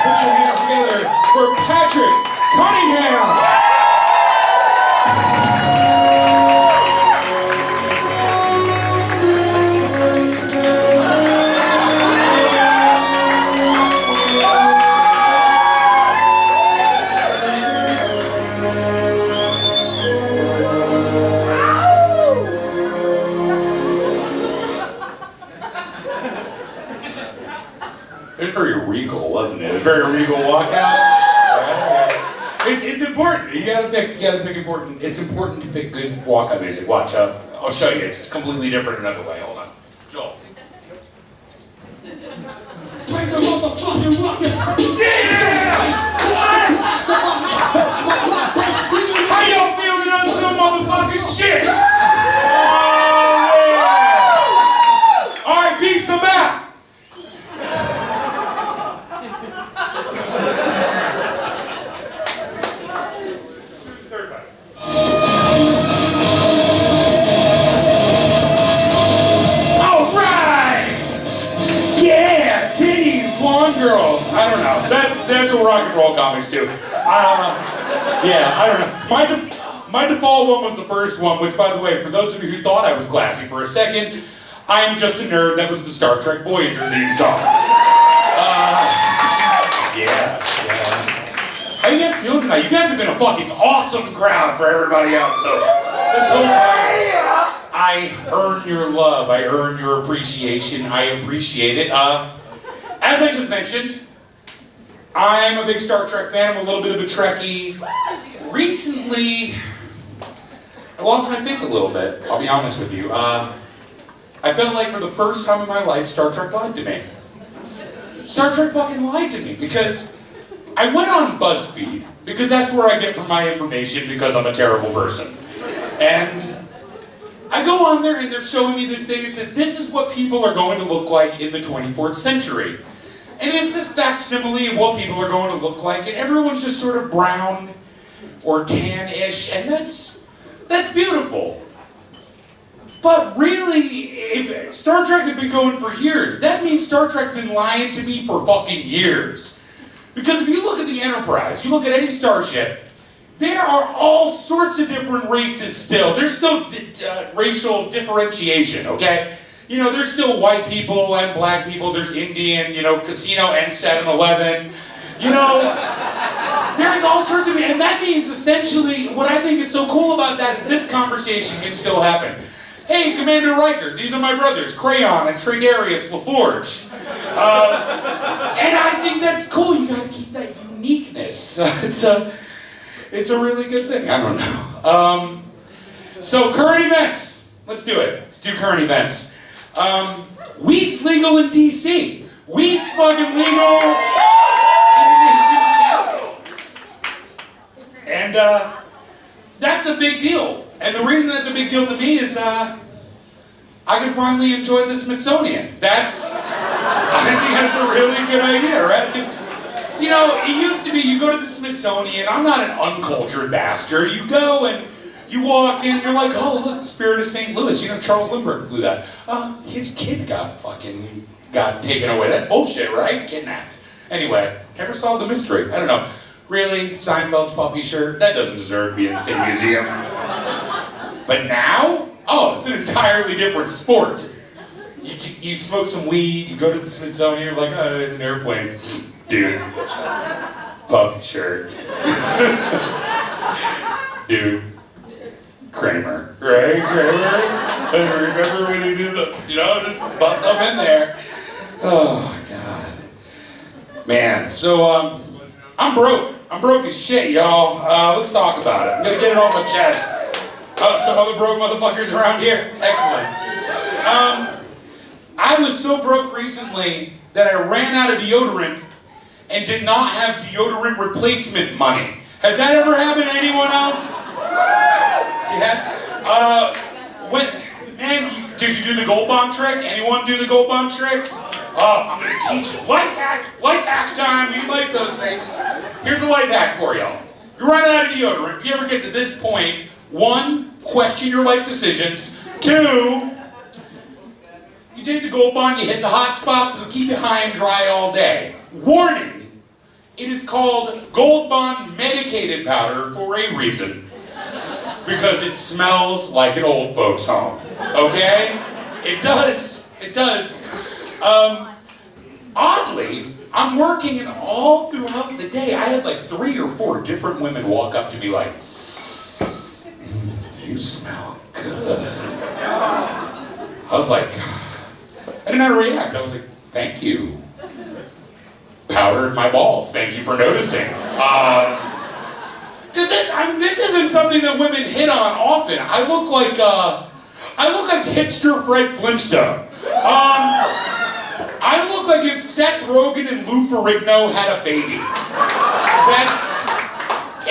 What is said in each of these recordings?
Put your hands together for Patrick Cunningham. It was very regal, wasn't it? A very regal walkout. It's important. You gotta pick important. It's important to pick good walkout music. Watch. I'll show you. It's completely different another way. Hold on. Joel. Bring the motherfucking rockets! What? How y'all feeling on some motherfucking shit? Oh, yeah. All right, peace. I'm out. Girls, I don't know. That's what rock and roll comics do. Yeah, I don't know. My default one was the first one, which, by the way, for those of you who thought I was classy for a second, I'm just a nerd. That was the Star Trek Voyager theme song. Yeah. How you guys feeling tonight? You guys have been a fucking awesome crowd for everybody else. So let's hope I earn your love. I earn your appreciation. I appreciate it. As I just mentioned, I'm a big Star Trek fan. I'm a little bit of a Trekkie. Recently, I lost my faith a little bit, I'll be honest with you. I felt like for the first time in my life, Star Trek lied to me. Star Trek fucking lied to me because I went on BuzzFeed, because that's where I get my information because I'm a terrible person. And I go on there and they're showing me this thing that said, this is what people are going to look like in the 24th century. And it's this facsimile of what people are going to look like, and everyone's just sort of brown or tan-ish, and that's beautiful. But really, if Star Trek has been going for years, that means Star Trek's been lying to me for fucking years. Because if you look at the Enterprise, you look at any starship, there are all sorts of different races still. There's still racial differentiation, okay? You know, there's still white people and black people. There's Indian, casino and 7-Eleven. There's all sorts of, and that means essentially, what I think is so cool about that is this conversation can still happen. Hey, Commander Riker, these are my brothers, Crayon and Tradarius LaForge. And I think that's cool. You gotta keep that uniqueness. It's a really good thing. I don't know. So current events. Let's do it. Let's do current events. Weed's legal in DC. Weed's fucking legal in the nation's capital. And that's a big deal. And the reason that's a big deal to me is I can finally enjoy the Smithsonian. I think that's a really good idea, right? Because, it used to be you go to the Smithsonian. I'm not an uncultured bastard. You go and you walk in, you're like, oh, look, the Spirit of St. Louis. Charles Lindbergh flew that. His kid got taken away. That's bullshit, right? Kidnapped. Anyway, never solved the mystery. I don't know. Really? Seinfeld's puppy shirt? That doesn't deserve to be in the same museum. But now? Oh, it's an entirely different sport. You smoke some weed, you go to the Smithsonian, you're like, oh, there's an airplane. Dude. Puppy shirt. Dude. Kramer, right? Kramer? Remember when he did just bust up in there. Oh my God. Man, so I'm broke. I'm broke as shit, y'all. Let's talk about it. I'm gonna get it off my chest. Some other broke motherfuckers around here? Excellent. I was so broke recently that I ran out of deodorant and did not have deodorant replacement money. Has that ever happened to anyone else? Yeah. Did you do the gold bond trick? Anyone do the gold bond trick? Oh, I'm gonna teach you. Life hack time. You like those things. Here's a life hack for y'all. You run out of deodorant. If you ever get to this point, 1, question your life decisions. 2, you take the gold bond, you hit the hot spots, it'll keep you high and dry all day. Warning, It is called Gold Bond medicated powder for a reason. Because it smells like an old folks' home. Okay? It does. It does. Oddly, I'm working and all throughout the day, I had like 3 or 4 different women walk up to me like, you smell good. I was like, I didn't know how to react. I was like, thank you. Powdered my balls. Thank you for noticing. Cause this isn't something that women hit on often. I look like hipster Fred Flintstone. I look like if Seth Rogen and Lou Ferrigno had a baby.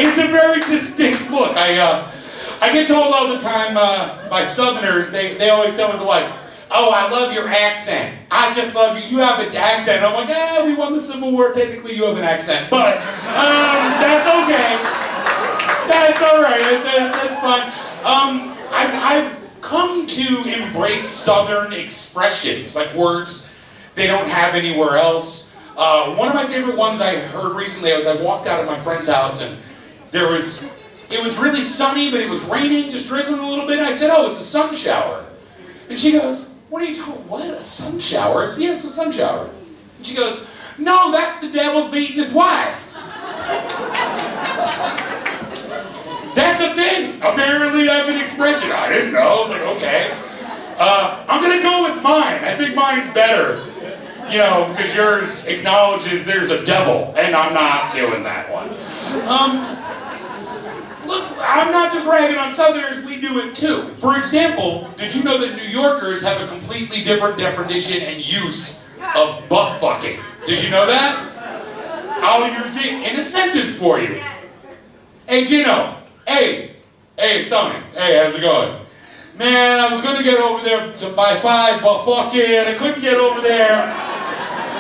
It's a very distinct look. I get told all the time by Southerners, they always tell me, they're like, oh, I love your accent. I just love you. You have an accent. I'm like, we won the Civil War. Technically, you have an accent. But that's okay. That's all right. That's fine. I've come to embrace Southern expressions, like words they don't have anywhere else. One of my favorite ones I heard recently was I walked out of my friend's house and it was really sunny, but it was raining, just drizzling a little bit. I said, oh, it's a sun shower. And she goes, what are you talking, what, a sun shower? I said, yeah, it's a sun shower. And she goes, no, that's the devil's beating his wife. That's a thing. Apparently that's an expression. I didn't know. I was like, okay. I'm going to go with mine. I think mine's better. You know, because yours acknowledges there's a devil, and I'm not doing that one. Look, I'm not just ragging on Southerners, we do it too. For example, did you know that New Yorkers have a completely different definition and use of butt fucking? Did you know that? I'll use it in a sentence for you. Hey, Gino. Hey, it's Tony. Hey, how's it going? Man, I was gonna get over there by 5, but fucking, I couldn't get over there.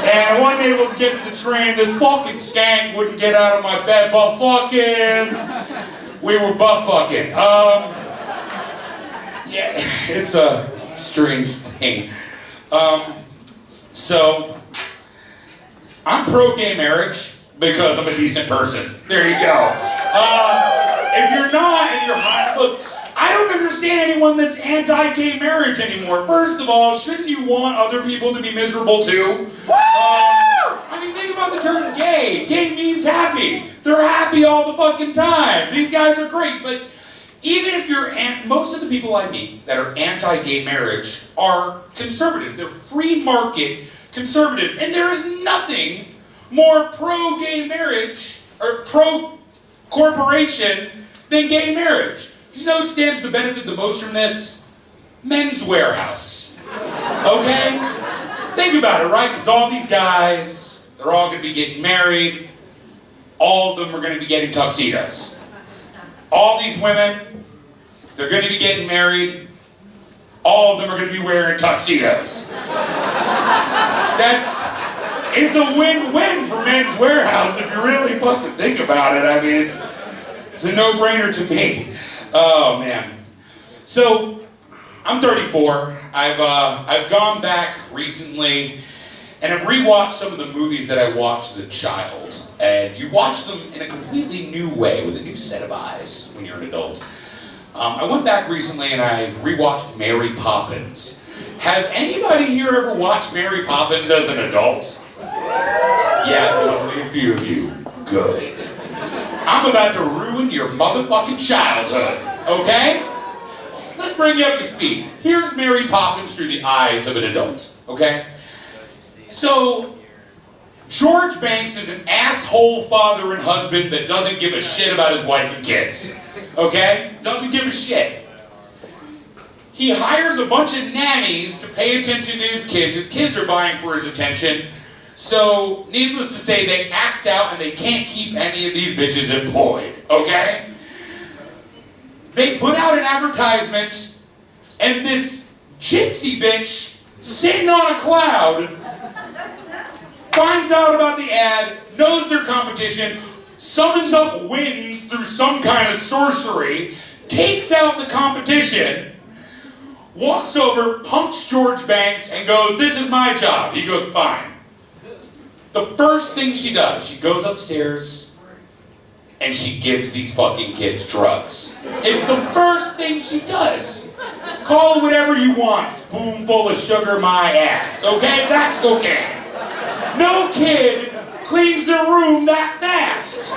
And I wasn't able to get to the train. This fucking skank wouldn't get out of my bed, but fucking, we were butt fucking. Yeah, it's a strange thing. So, I'm pro-gay marriage because I'm a decent person. There you go. If you're not, and you're hot, look, I don't understand anyone that's anti-gay marriage anymore. First of all, shouldn't you want other people to be miserable too? I mean, think about the term gay. Gay means happy. They're happy all the fucking time. These guys are great, but even if you're, most of the people I meet that are anti-gay marriage are conservatives. They're free market conservatives, and there is nothing more pro-gay marriage or pro-corporation than gay marriage. You know who stands to benefit the most from this? Men's Warehouse. Okay? Think about it, right? Because all these guys, they're all going to be getting married. All of them are going to be getting tuxedos. All these women, they're going to be getting married. All of them are going to be wearing tuxedos. It's a win-win for Men's Warehouse if you really fucking think about it. I mean, it's a no-brainer to me. Oh man. So I'm 34. I've gone back recently and I've rewatched some of the movies that I watched as a child. And you watch them in a completely new way with a new set of eyes when you're an adult. I went back recently and I rewatched Mary Poppins. Has anybody here ever watched Mary Poppins as an adult? Yeah, there's only a few of you. Good. I'm about to ruin your motherfucking childhood, okay? Let's bring you up to speed. Here's Mary Poppins through the eyes of an adult, okay? So, George Banks is an asshole father and husband that doesn't give a shit about his wife and kids, okay? Doesn't give a shit. He hires a bunch of nannies to pay attention to his kids. His kids are vying for his attention. So, needless to say, they act out and they can't keep any of these bitches employed, okay? They put out an advertisement, and this gypsy bitch sitting on a cloud finds out about the ad, knows their competition, summons up winds through some kind of sorcery, takes out the competition, walks over, pumps George Banks, and goes, "This is my job." He goes, "Fine. The first thing she does, she goes upstairs and she gives these fucking kids drugs. It's the first thing she does. Call it whatever you want, spoonful of sugar my ass, okay? That's cocaine. No kid cleans their room that fast.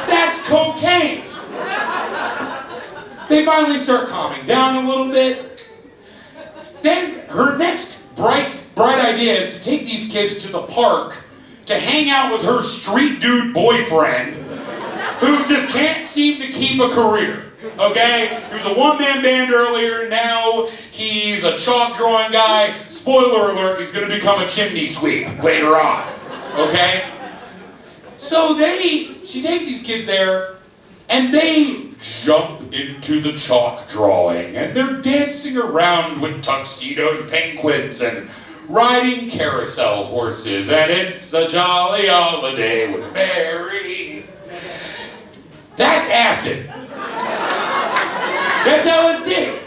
That's cocaine. They finally start calming down a little bit. Then her next bright idea is to take these kids to the park to hang out with her street dude boyfriend who just can't seem to keep a career. Okay? He was a one-man band earlier, now he's a chalk drawing guy. Spoiler alert, he's gonna become a chimney sweep later on. Okay? So she takes these kids there, and they jump into the chalk drawing, and they're dancing around with tuxedoed penguins and riding carousel horses, and it's a jolly holiday with Mary. That's acid. That's LSD.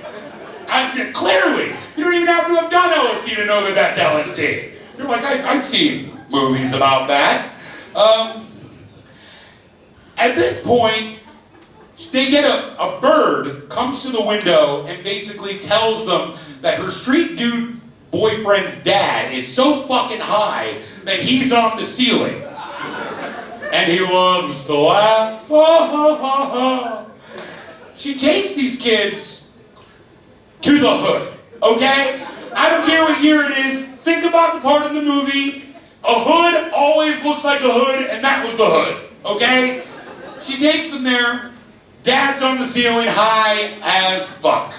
Clearly, you don't even have to have done LSD to know that that's LSD. You're like, I've seen movies about that. At this point, they get a bird comes to the window and basically tells them that her street dude boyfriend's dad is so fucking high that he's on the ceiling. And he loves to laugh. She takes these kids to the hood, okay? I don't care what year it is. Think about the part of the movie. A hood always looks like a hood, and that was the hood, okay? She takes them there. Dad's on the ceiling, high as fuck.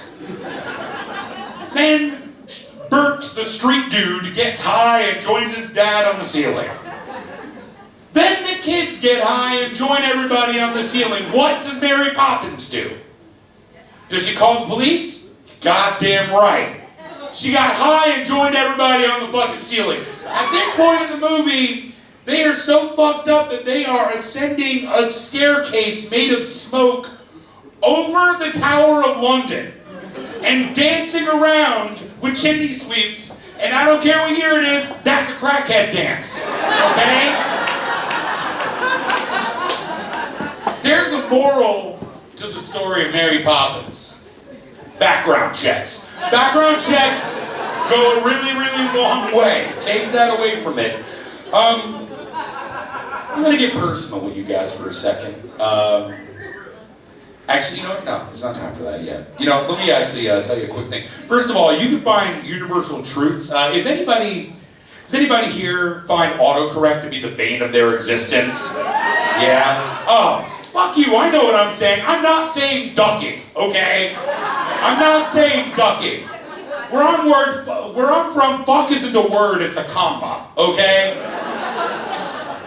Then Bert, the street dude, gets high and joins his dad on the ceiling. Then the kids get high and join everybody on the ceiling. What does Mary Poppins do? Does she call the police? Goddamn right. She got high and joined everybody on the fucking ceiling. At this point in the movie, they are so fucked up that they are ascending a staircase made of smoke over the Tower of London and dancing around with chimney sweeps. And I don't care what year it is, that's a crackhead dance. Okay? There's a moral to the story of Mary Poppins. Background checks. Background checks go a really, really long way. Take that away from it. I'm gonna get personal with you guys for a second. Actually, you know what? No, it's not time for that yet. You know, let me actually tell you a quick thing. First of all, you can find universal truths. Does anybody here find autocorrect to be the bane of their existence? Yeah? Oh, fuck you, I know what I'm saying. I'm not saying ducking, okay? I'm not saying ducking. Where I'm from, fuck isn't a word, it's a comma, okay?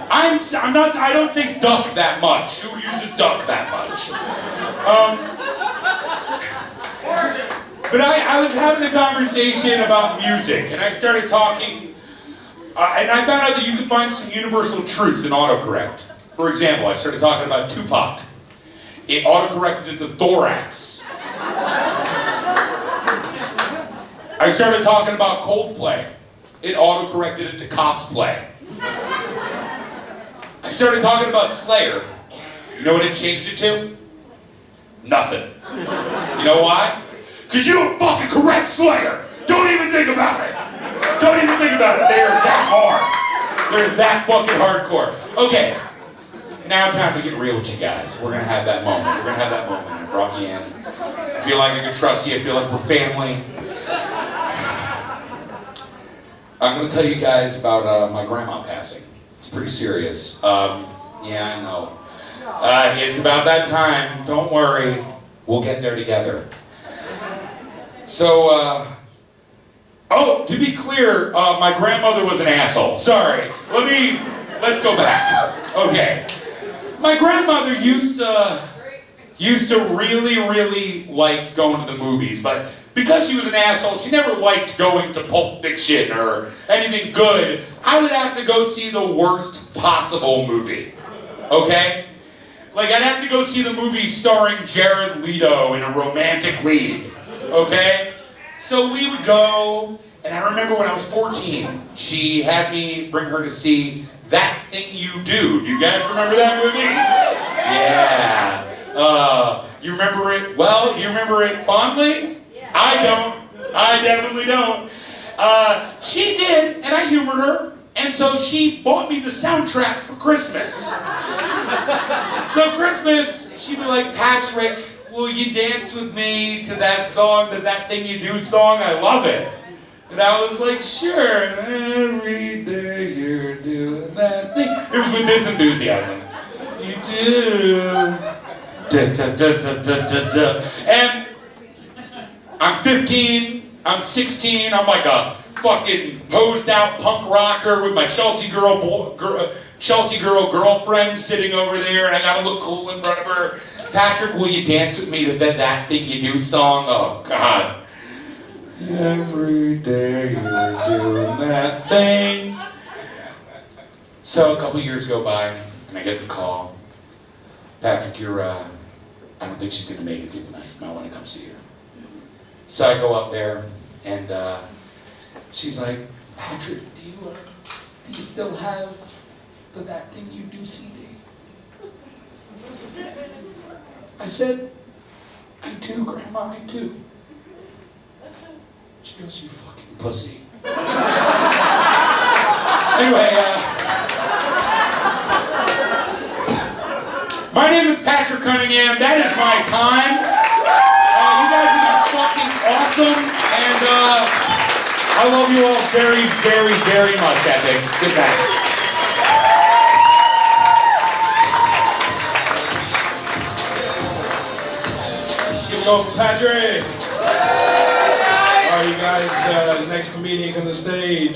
I don't say duck that much. Who uses duck that much? But I was having a conversation about music, and I started talking, and I found out that you can find some universal truths in autocorrect. For example, I started talking about Tupac. It autocorrected it to thorax. I started talking about Coldplay. It autocorrected it to cosplay. I started talking about Slayer. You know what it changed it to? Nothing. You know why? Because you don't fucking correct Slayer. Don't even think about it. Don't even think about it. They are that hard. They're that fucking hardcore. Okay. Now time to get real with you guys. We're gonna have that moment. We're gonna have that moment. I brought me in. I feel like I can trust you. I feel like we're family. I'm gonna tell you guys about my grandma passing. It's pretty serious. Yeah, I know. It's about that time. Don't worry. We'll get there together. So, to be clear, my grandmother was an asshole. Sorry. Let's go back. Okay. My grandmother used to really, really like going to the movies, but because she was an asshole, she never liked going to Pulp Fiction or anything good. I would have to go see the worst possible movie, okay? Like, I'd have to go see the movie starring Jared Leto in a romantic lead, okay? So we would go, And I remember when I was 14, she had me bring her to see That Thing You Do. Do you guys remember that movie? Yeah. You remember it well? You remember it fondly? I don't. I definitely don't. She did, and I humored her. And so she bought me the soundtrack for Christmas. So Christmas, she'd be like, Patrick, will you dance with me to that song, to That Thing You Do song? I love it. And I was like, sure, every day you're doing that thing. It was with this enthusiasm. You do. Da, da, da, da, da, da, da. And I'm 15, I'm 16, I'm like a fucking posed out punk rocker with my Chelsea girl girlfriend sitting over there, and I gotta look cool in front of her. Patrick, will you dance with me to That Thing You Do song? Oh, God. Every day you're doing that thing. So a couple years go by, and I get the call. Patrick, I don't think she's gonna make it through the night. You might want to come see her. So I go up there, and she's like, Patrick, do you still have That Thing You Do CD? I said, I do, Grandma, I do. She goes, you fucking pussy. Anyway, my name is Patrick Cunningham. That is my time. You guys have been fucking awesome, and I love you all very, very, very much, Epic. Good night. Give it up for Patrick. All right, you guys, next comedian come to the stage.